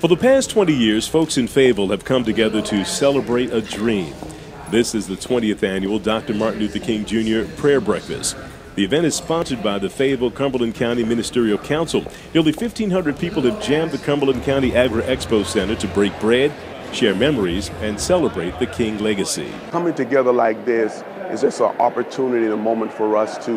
For the past 20 years, folks in Fayetteville have come together to celebrate a dream. This is the 20th annual Dr. Martin Luther King Jr. Prayer Breakfast. The event is sponsored by the Fayetteville-Cumberland County Ministerial Council. Nearly 1,500 people have jammed the Cumberland County Agri-Expo Center to break bread, share memories, and celebrate the King legacy. Coming together like this is just an opportunity and a moment for us to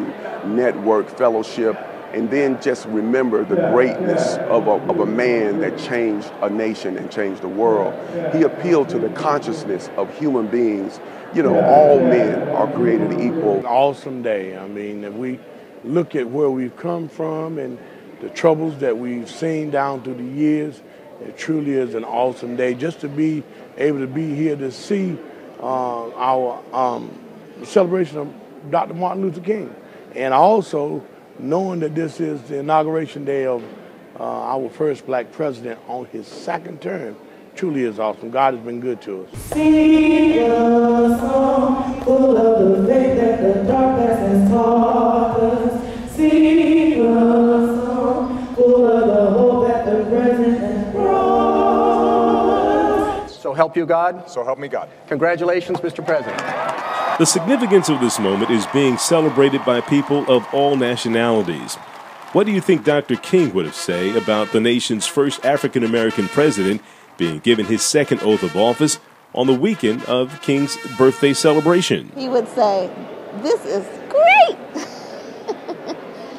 network, fellowship, and then just remember the greatness of a man that changed a nation and changed the world. He appealed to the consciousness of human beings. You know, all men are created equal. An awesome day. I mean, if we look at where we've come from and the troubles that we've seen down through the years, it truly is an awesome day. Just to be able to be here to see our celebration of Dr. Martin Luther King. And also knowing that this is the inauguration day of our first black president on his second term truly is awesome. God has been good to us. Sing a song full of the faith that the dark past has taught us. Sing a song full of the hope that the present has brought. So help you God. So help me God. Congratulations, Mr. President. The significance of this moment is being celebrated by people of all nationalities. What do you think Dr. King would have said about the nation's first African-American president being given his second oath of office on the weekend of King's birthday celebration? He would say, "This is great."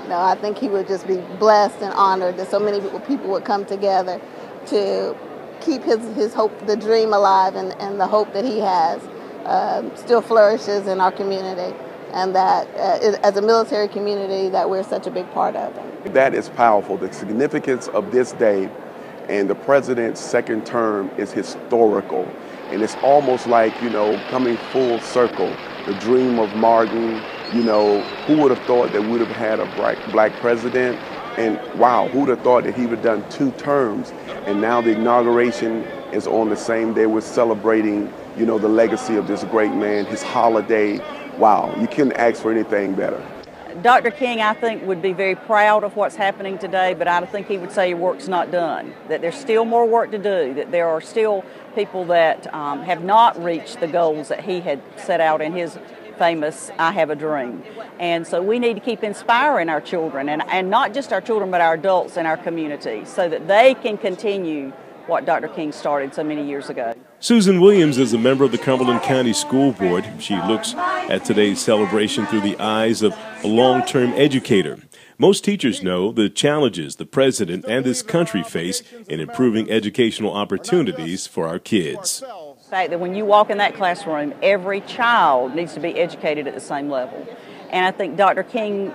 No, I think he would just be blessed and honored that so many people would come together to keep his hope, the dream alive, and the hope that he has still flourishes in our community, and that as a military community that we're such a big part of. That is powerful. The significance of this day and the president's second term is historical. And it's almost like, you know, coming full circle. The dream of Martin, you know, who would have thought that we would have had a black president? And wow, who would have thought that he would have done 2 terms? And now the inauguration is on the same day. We're celebrating, you know, the legacy of this great man, his holiday. Wow, you couldn't ask for anything better. Dr. King, I think, would be very proud of what's happening today, but I think he would say your work's not done, that there's still more work to do, that there are still people that have not reached the goals that he had set out in his famous I Have a Dream. And so we need to keep inspiring our children, and not just our children, but our adults in our community, so that they can continue what Dr. King started so many years ago. Susan Williams is a member of the Cumberland County School Board. She looks at today's celebration through the eyes of a long-term educator. Most teachers know the challenges the president and this country face in improving educational opportunities for our kids. The fact that when you walk in that classroom, every child needs to be educated at the same level. And I think Dr. King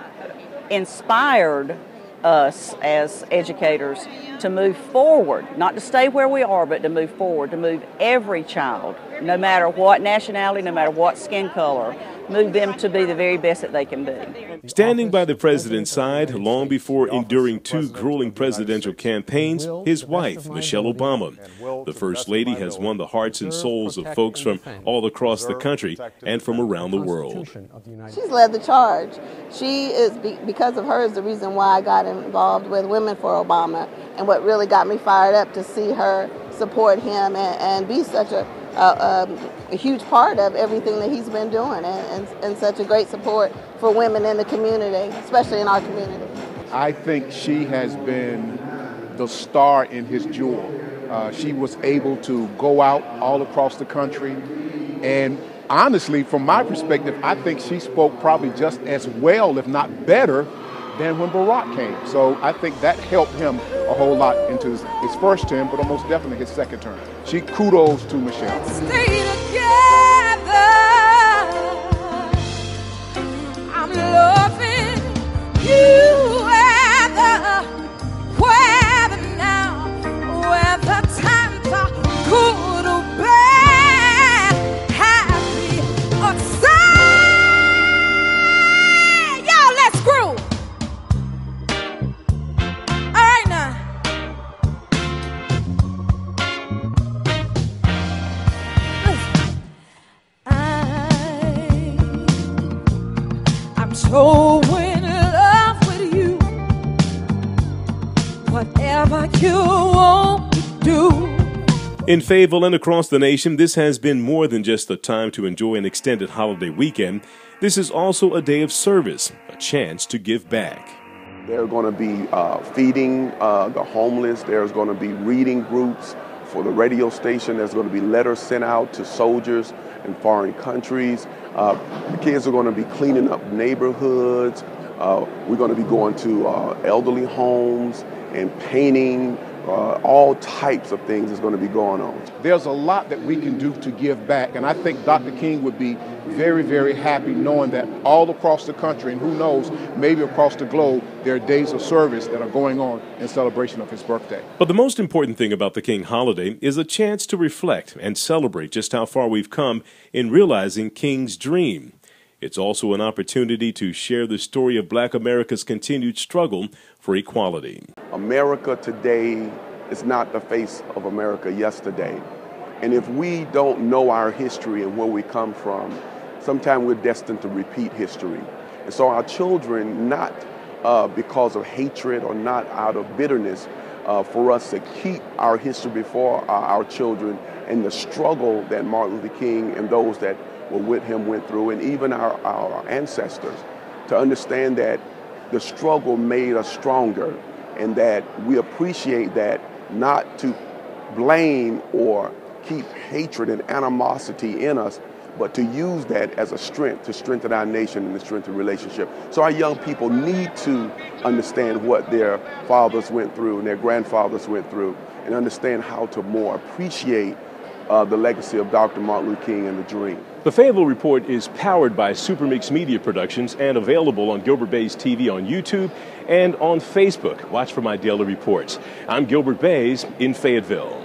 inspired us as educators to move forward, not to stay where we are, but to move forward, to move every child, no matter what nationality, no matter what skin color, move them to be the very best that they can be. Standing by the president's side long before enduring 2 grueling presidential campaigns, his wife, Michelle Obama. The First Lady has won the hearts and souls of folks from all across the country and from around the world. She's led the charge. She is, because of her, is the reason why I got involved with Women for Obama, and what really got me fired up to see her support him and be such a huge part of everything that he's been doing, and such a great support for women in the community, especially in our community. I think she has been the star in his jewel. She was able to go out all across the country, and honestly, from my perspective, I think she spoke probably just as well, if not better, than when Barack came. So I think that helped him a whole lot into his first term, but almost definitely his second term. Kudos to Michelle. Stay together. I'm loving you whether now, whether times are good or bad, happy or sad. Y'all, let's groove. All right now. I'm so in love with you. Whatever you want to do, In Fayetteville and across the nation, this has been more than just a time to enjoy an extended holiday weekend. This is also a day of service, a chance to give back. They're going to be feeding the homeless. There's going to be reading groups for the radio station. There's going to be letters sent out to soldiers in foreign countries. The kids are going to be cleaning up neighborhoods. We're going to be going to elderly homes and painting. All types of things is going to be going on. There's a lot that we can do to give back, and I think Dr. King would be very, very happy knowing that all across the country, and who knows, maybe across the globe, there are days of service that are going on in celebration of his birthday. But the most important thing about the King holiday is a chance to reflect and celebrate just how far we've come in realizing King's dream. It's also an opportunity to share the story of Black America's continued struggle for equality. America today is not the face of America yesterday. And if we don't know our history and where we come from, sometimes we're destined to repeat history. And so our children, not because of hatred or not out of bitterness, for us to keep our history before our children and the struggle that Martin Luther King and those that were with him went through, and even our ancestors, to understand that the struggle made us stronger and that we appreciate that, not to blame or keep hatred and animosity in us, but to use that as a strength to strengthen our nation and to strengthen relationship. So our young people need to understand what their fathers went through and their grandfathers went through, and understand how to more appreciate the legacy of Dr. Martin Luther King and the dream. The Fayetteville Report is powered by Supermix Media Productions and available on Gilbert Baez TV on YouTube and on Facebook. Watch for my daily reports. I'm Gilbert Baez in Fayetteville.